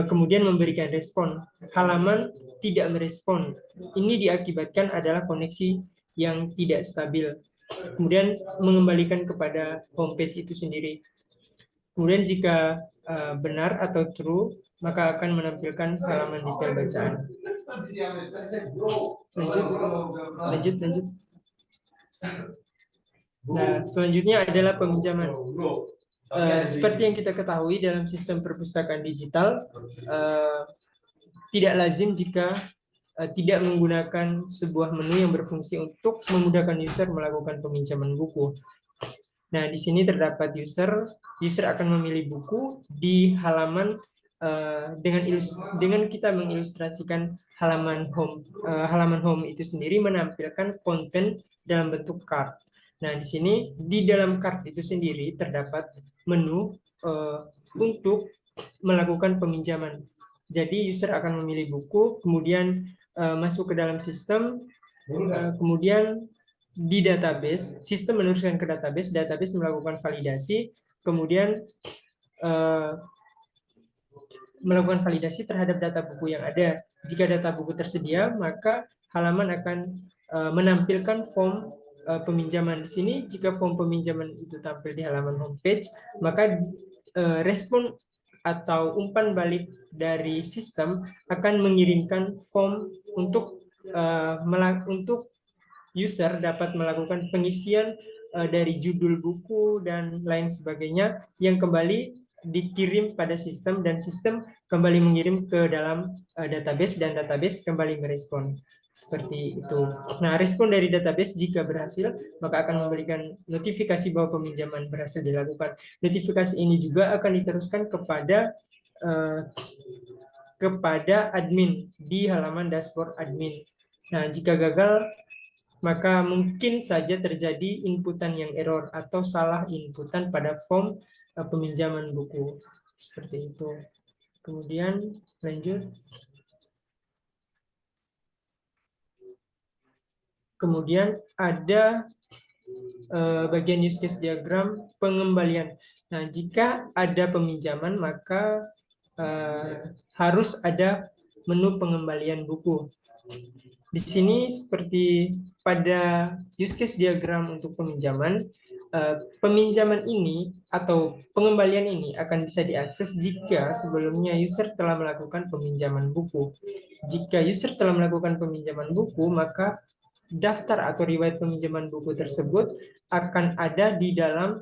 kemudian memberikan respon. Halaman tidak merespon. Ini diakibatkan adalah koneksi yang tidak stabil. Kemudian mengembalikan kepada homepage itu sendiri. Kemudian jika benar atau true, maka akan menampilkan halaman detail bacaan. Lanjut. Nah, selanjutnya adalah peminjaman. Seperti yang kita ketahui dalam sistem perpustakaan digital, tidak lazim jika tidak menggunakan sebuah menu yang berfungsi untuk memudahkan user melakukan peminjaman buku. Nah, di sini terdapat user akan memilih buku di halaman dengan kita mengilustrasikan halaman home itu sendiri menampilkan konten dalam bentuk card. Nah, di sini di dalam card itu sendiri terdapat menu untuk melakukan peminjaman. Jadi user akan memilih buku, kemudian masuk ke dalam sistem, kemudian di database, sistem meneruskan ke database melakukan validasi, kemudian melakukan validasi terhadap data buku yang ada. Jika data buku tersedia, maka halaman akan menampilkan form peminjaman. Di sini, jika form peminjaman itu tampil di halaman homepage, maka respon atau umpan balik dari sistem akan mengirimkan form untuk user dapat melakukan pengisian dari judul buku dan lain sebagainya yang kembali dikirim pada sistem dan sistem kembali mengirim ke dalam database dan database kembali merespon. Seperti itu. Nah, respon dari database jika berhasil, maka akan memberikan notifikasi bahwa peminjaman berhasil dilakukan. Notifikasi ini juga akan diteruskan kepada admin di halaman dashboard admin. Nah, jika gagal, maka mungkin saja terjadi inputan yang error atau salah inputan pada form peminjaman buku. Seperti itu. Kemudian lanjut. Kemudian ada bagian use case diagram pengembalian. Nah, jika ada peminjaman, maka harus ada menu pengembalian buku. Di sini seperti pada use case diagram untuk peminjaman, peminjaman ini atau pengembalian ini akan bisa diakses jika sebelumnya user telah melakukan peminjaman buku. Jika user telah melakukan peminjaman buku, maka daftar atau riwayat peminjaman buku tersebut akan ada di dalam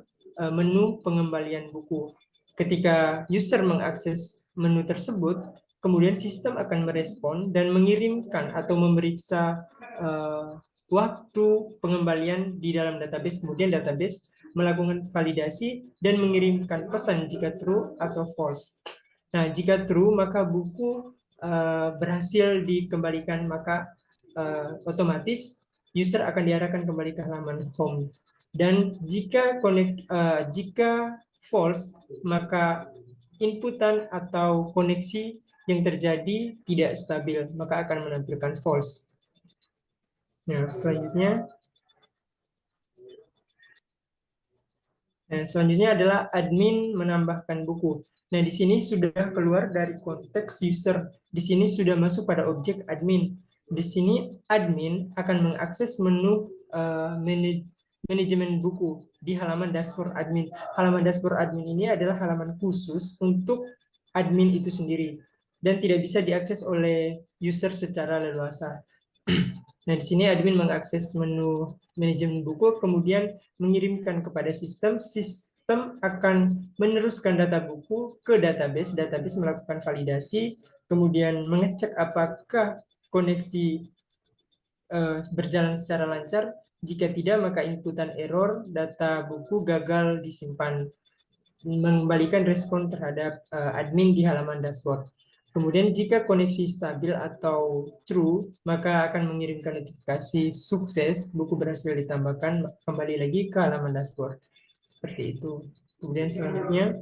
menu pengembalian buku. Ketika user mengakses menu tersebut, kemudian sistem akan merespon dan mengirimkan atau memeriksa waktu pengembalian di dalam database. Kemudian database melakukan validasi dan mengirimkan pesan jika true atau false. Nah, jika true, maka buku berhasil dikembalikan, maka otomatis user akan diarahkan kembali ke halaman home. Dan jika false, maka inputan atau koneksi yang terjadi tidak stabil, maka akan menampilkan false. Nah, selanjutnya adalah admin menambahkan buku. Nah, di sini sudah keluar dari konteks user. Di sini sudah masuk pada objek admin. Di sini admin akan mengakses menu manajemen buku di halaman dashboard admin. Halaman dashboard admin ini adalah halaman khusus untuk admin itu sendiri dan tidak bisa diakses oleh user secara leluasa. Nah, di sini admin mengakses menu manajemen buku, kemudian mengirimkan kepada sistem. Sistem akan meneruskan data buku ke database. Database melakukan validasi, kemudian mengecek apakah koneksi berjalan secara lancar. Jika tidak, maka inputan error, data buku gagal disimpan, mengembalikan respon terhadap admin di halaman dashboard. Kemudian jika koneksi stabil atau true, maka akan mengirimkan notifikasi sukses, buku berhasil ditambahkan, kembali lagi ke halaman dashboard. Seperti itu. Kemudian selanjutnya,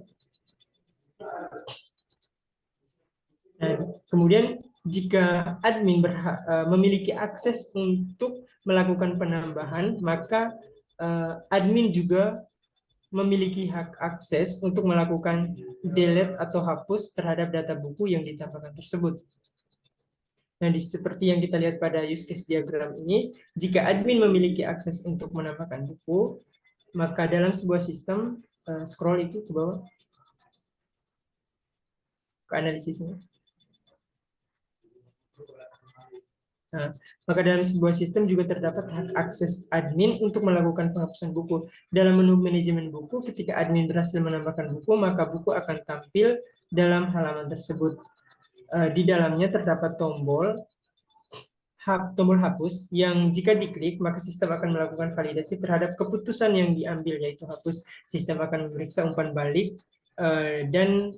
kemudian jika admin memiliki akses untuk melakukan penambahan, maka admin juga memiliki hak akses untuk melakukan delete atau hapus terhadap data buku yang ditambahkan tersebut. Nah, seperti yang kita lihat pada use case diagram ini, jika admin memiliki akses untuk menambahkan buku, maka dalam sebuah sistem, scroll itu ke bawah, ke analisisnya. Nah, maka dalam sebuah sistem juga terdapat hak akses admin untuk melakukan penghapusan buku. Dalam menu manajemen buku, ketika admin berhasil menambahkan buku, maka buku akan tampil dalam halaman tersebut. Di dalamnya terdapat tombol hapus yang jika diklik, maka sistem akan melakukan validasi terhadap keputusan yang diambil, yaitu hapus. Sistem akan memeriksa umpan balik, dan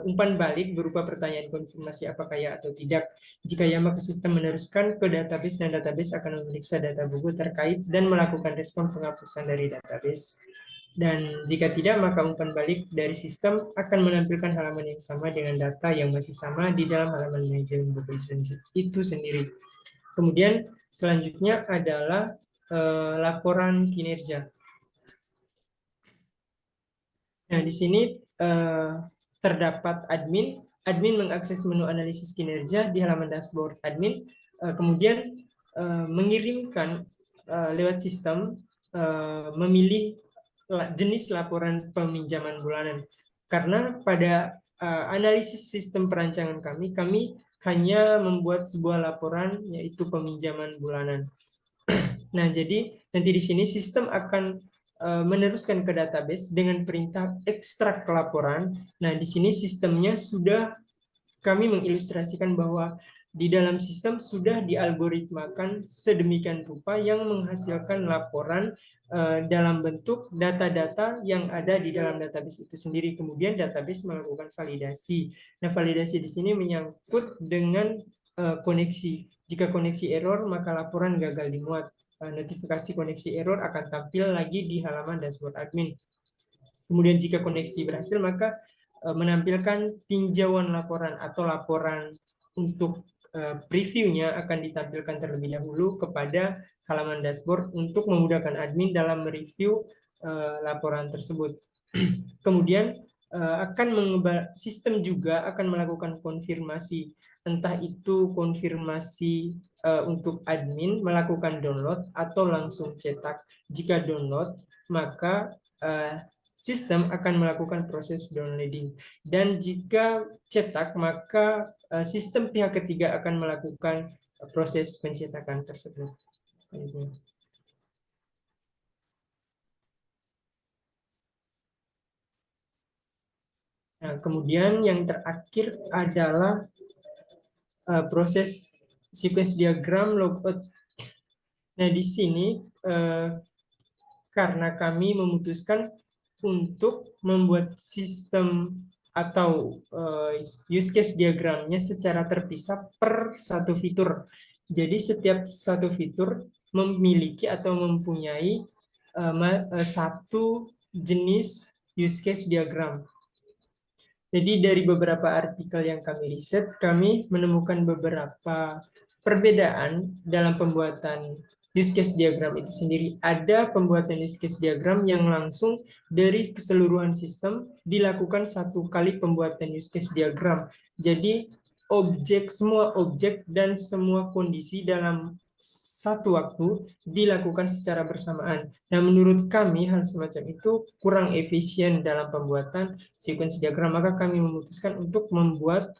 umpan balik berupa pertanyaan konfirmasi apakah ya atau tidak. Jika ya, maka sistem meneruskan ke database dan database akan memeriksa data buku terkait dan melakukan respon penghapusan dari database. Dan jika tidak, maka umpan balik dari sistem akan menampilkan halaman yang sama dengan data yang masih sama di dalam halaman manajemen buku itu sendiri. Kemudian selanjutnya adalah laporan kinerja. Nah, di sini terdapat admin mengakses menu analisis kinerja di halaman dashboard admin, kemudian mengirimkan lewat sistem, memilih jenis laporan peminjaman bulanan. Karena pada analisis sistem perancangan kami hanya membuat sebuah laporan, yaitu peminjaman bulanan. Nah, jadi nanti di sini sistem akan meneruskan ke database dengan perintah ekstrak laporan. Nah, di sini sistemnya sudah kami mengilustrasikan bahwa di dalam sistem sudah dialgoritmakan sedemikian rupa yang menghasilkan laporan dalam bentuk data-data yang ada di dalam database itu sendiri. Kemudian database melakukan validasi. Nah, validasi di sini menyangkut dengan koneksi. Jika koneksi error, maka laporan gagal dimuat. Notifikasi koneksi error akan tampil lagi di halaman dashboard admin. Kemudian jika koneksi berhasil, maka menampilkan tinjauan laporan atau laporan untuk previewnya akan ditampilkan terlebih dahulu kepada halaman dashboard untuk memudahkan admin dalam mereview laporan tersebut. Kemudian sistem juga akan melakukan konfirmasi, entah itu konfirmasi untuk admin melakukan download atau langsung cetak. Jika download, maka sistem akan melakukan proses downloading. Dan jika cetak, maka sistem pihak ketiga akan melakukan proses pencetakan tersebut. Nah, kemudian yang terakhir adalah proses sequence diagram logout. Nah, di sini karena kami memutuskan untuk membuat sistem atau use case diagramnya secara terpisah per satu fitur. Jadi setiap satu fitur memiliki atau mempunyai satu jenis use case diagram. Jadi dari beberapa artikel yang kami riset, kami menemukan beberapa perbedaan dalam pembuatan use case diagram itu sendiri. Ada pembuatan use case diagram yang langsung dari keseluruhan sistem dilakukan satu kali pembuatan use case diagram. Jadi semua objek dan semua kondisi dalam satu waktu dilakukan secara bersamaan. Nah, menurut kami hal semacam itu kurang efisien dalam pembuatan sequence diagram, maka kami memutuskan untuk membuat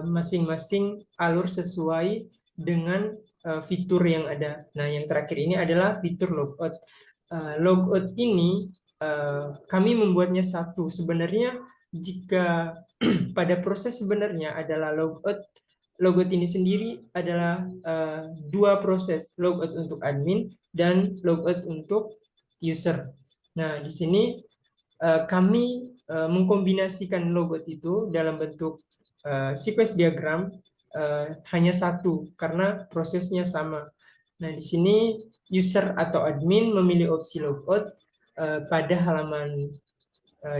masing-masing alur sesuai dengan fitur yang ada. Nah, yang terakhir ini adalah fitur logout. Logout ini kami membuatnya satu. Sebenarnya jika pada proses sebenarnya adalah logout logout ini sendiri adalah dua proses, logout untuk admin dan logout untuk user. Nah, di sini kami mengkombinasikan logout itu dalam bentuk sequence diagram hanya satu karena prosesnya sama. Nah, di sini user atau admin memilih opsi logout pada halaman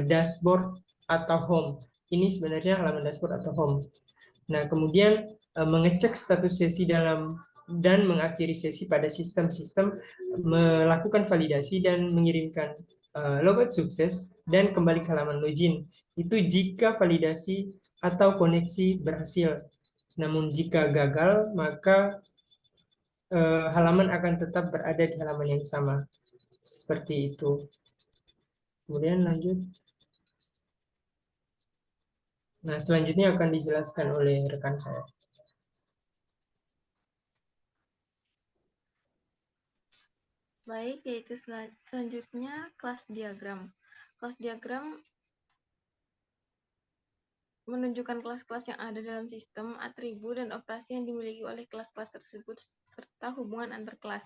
dashboard atau home. Ini sebenarnya halaman dashboard atau home. Nah, kemudian mengecek status sesi dan mengakhiri sesi pada sistem-sistem, melakukan validasi dan mengirimkan logout sukses dan kembali ke halaman login. Itu jika validasi atau koneksi berhasil. Namun jika gagal, maka halaman akan tetap berada di halaman yang sama. Seperti itu. Kemudian lanjut. Nah, selanjutnya akan dijelaskan oleh rekan saya. Baik, yaitu selanjutnya kelas diagram. Kelas diagram menunjukkan kelas-kelas yang ada dalam sistem, atribut, dan operasi yang dimiliki oleh kelas-kelas tersebut, serta hubungan antar kelas.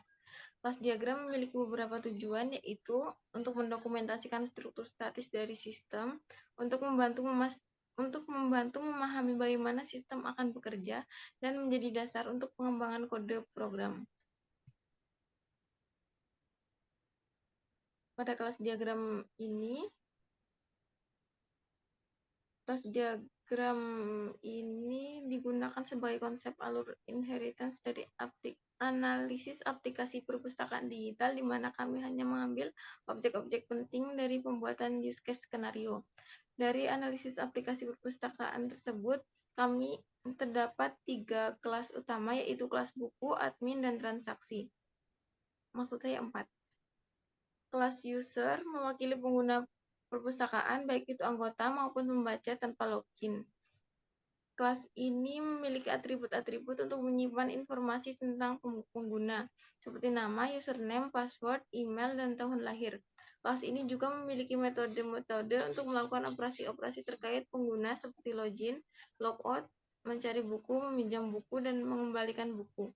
Kelas diagram memiliki beberapa tujuan, yaitu untuk mendokumentasikan struktur statis dari sistem, untuk membantu memahami bagaimana sistem akan bekerja, dan menjadi dasar untuk pengembangan kode program. Pada kelas diagram ini digunakan sebagai konsep alur inheritance dari analisis aplikasi perpustakaan digital, di mana kami hanya mengambil objek-objek penting dari pembuatan use case skenario. Dari analisis aplikasi perpustakaan tersebut, kami terdapat 3 kelas utama, yaitu kelas buku, admin, dan transaksi. Maksud saya 4. Kelas user mewakili pengguna perpustakaan, baik itu anggota maupun pembaca tanpa login. Kelas ini memiliki atribut-atribut untuk menyimpan informasi tentang pengguna, seperti nama, username, password, email, dan tahun lahir. Kelas ini juga memiliki metode-metode untuk melakukan operasi-operasi terkait pengguna, seperti login, logout, mencari buku, meminjam buku, dan mengembalikan buku.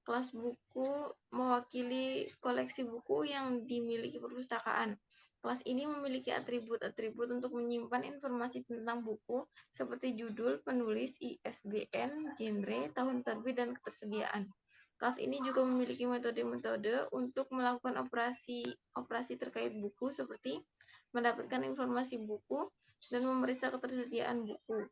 Kelas buku mewakili koleksi buku yang dimiliki perpustakaan. Kelas ini memiliki atribut-atribut untuk menyimpan informasi tentang buku, seperti judul, penulis, ISBN, genre, tahun terbit, dan ketersediaan. Kelas ini juga memiliki metode-metode untuk melakukan operasi terkait buku, seperti mendapatkan informasi buku dan memeriksa ketersediaan buku.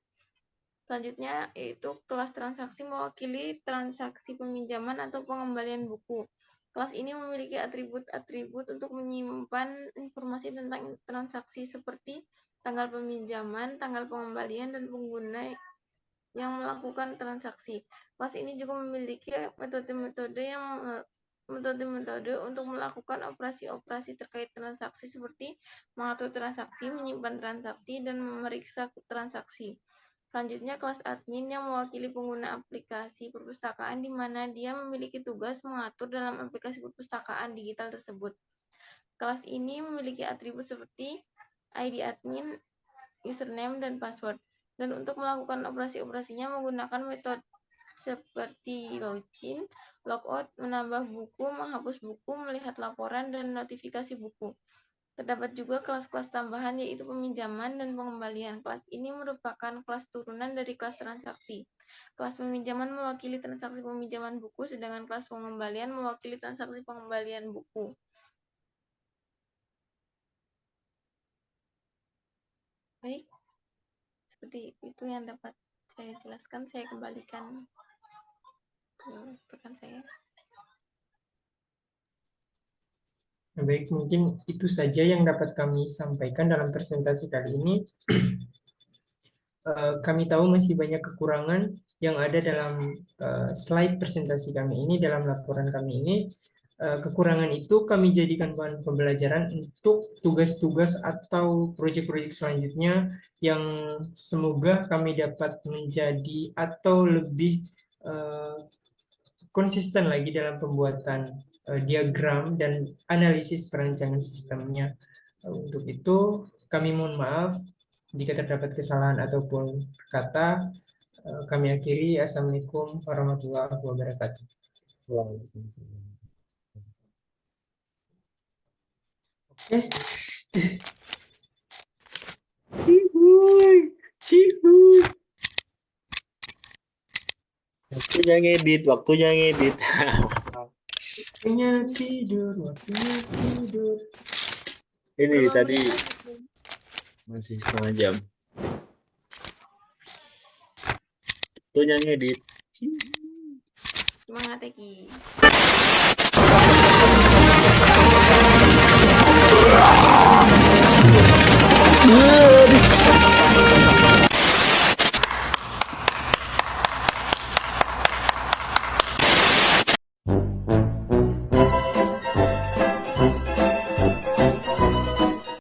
Selanjutnya yaitu kelas transaksi mewakili transaksi peminjaman atau pengembalian buku. Kelas ini memiliki atribut-atribut untuk menyimpan informasi tentang transaksi, seperti tanggal peminjaman, tanggal pengembalian, dan pengguna yang melakukan transaksi. Kelas ini juga memiliki metode-metode untuk melakukan operasi-operasi terkait transaksi, seperti mengatur transaksi, menyimpan transaksi, dan memeriksa transaksi. Selanjutnya, kelas admin yang mewakili pengguna aplikasi perpustakaan, di mana dia memiliki tugas mengatur dalam aplikasi perpustakaan digital tersebut. Kelas ini memiliki atribut seperti ID admin, username, dan password. Dan untuk melakukan operasi-operasinya menggunakan metode seperti login, logout, menambah buku, menghapus buku, melihat laporan, dan notifikasi buku. Terdapat juga kelas-kelas tambahan, yaitu peminjaman dan pengembalian. Kelas ini merupakan kelas turunan dari kelas transaksi. Kelas peminjaman mewakili transaksi peminjaman buku, sedangkan kelas pengembalian mewakili transaksi pengembalian buku. Baik, seperti itu yang dapat saya jelaskan. Saya kembalikan ke rekan saya. Baik, mungkin itu saja yang dapat kami sampaikan dalam presentasi kali ini. Kami tahu masih banyak kekurangan yang ada dalam slide presentasi kami ini, dalam laporan kami ini. Kekurangan itu kami jadikan bahan pembelajaran untuk tugas-tugas atau proyek-proyek selanjutnya yang semoga kami dapat menjadi atau lebih konsisten lagi dalam pembuatan diagram dan analisis perancangan sistemnya. Untuk itu kami mohon maaf jika terdapat kesalahan ataupun kata. Kami akhiri. Assalamualaikum warahmatullahi wabarakatuh. Oke. Cihuy, cihuy. Waktunya ngedit. Waktunya tidur. Ini Berapa tadi menit lagi, Bro? masih setengah jam. Waktunya ngedit. Semangat Eki. Cihuy.